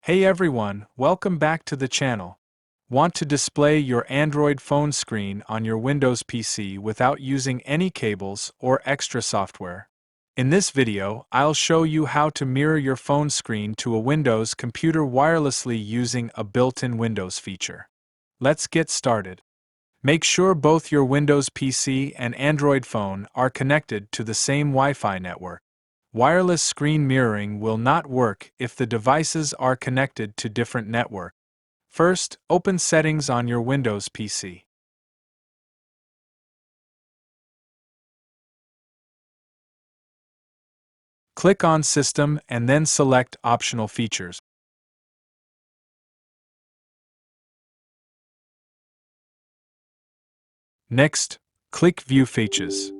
Hey everyone, welcome back to the channel. Want to display your Android phone screen on your Windows PC without using any cables or extra software? In this video, I'll show you how to mirror your phone screen to a Windows computer wirelessly using a built-in Windows feature. Let's get started. Make sure both your Windows PC and Android phone are connected to the same Wi-Fi network. Wireless screen mirroring will not work if the devices are connected to different networks. First, open Settings on your Windows PC. Click on System and then select Optional Features. Next, click View Features.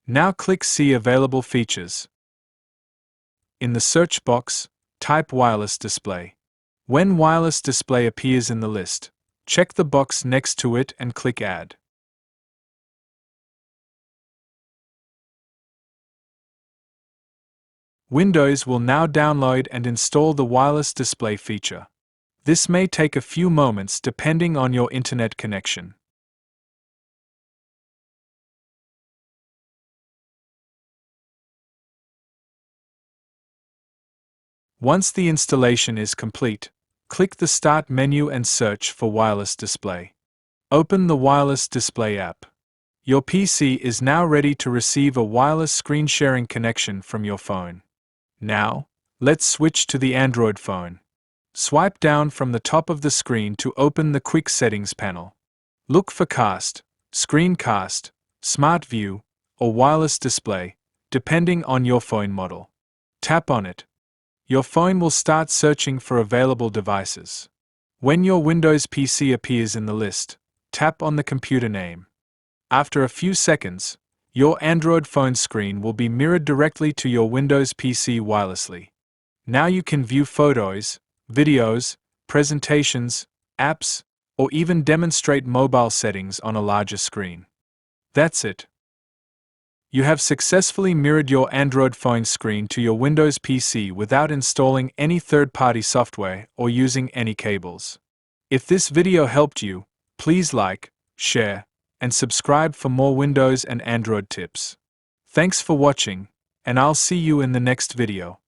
Now click See Available Features. In the search box, type Wireless Display. When Wireless Display appears in the list, check the box next to it and click Add. Windows will now download and install the wireless display feature. This may take a few moments depending on your internet connection. Once the installation is complete, click the Start menu and search for Wireless Display. Open the Wireless Display app. Your PC is now ready to receive a wireless screen sharing connection from your phone. Now, let's switch to the Android phone. Swipe down from the top of the screen to open the Quick Settings panel. Look for Cast, Screencast, Smart View, or Wireless Display, depending on your phone model. Tap on it. Your phone will start searching for available devices. When your Windows PC appears in the list, tap on the computer name. After a few seconds, your Android phone screen will be mirrored directly to your Windows PC wirelessly. Now you can view photos, videos, presentations, apps, or even demonstrate mobile settings on a larger screen. That's it. You have successfully mirrored your Android phone screen to your Windows PC without installing any third-party software or using any cables. If this video helped you, please like, share, and subscribe for more Windows and Android tips. Thanks for watching, and I'll see you in the next video.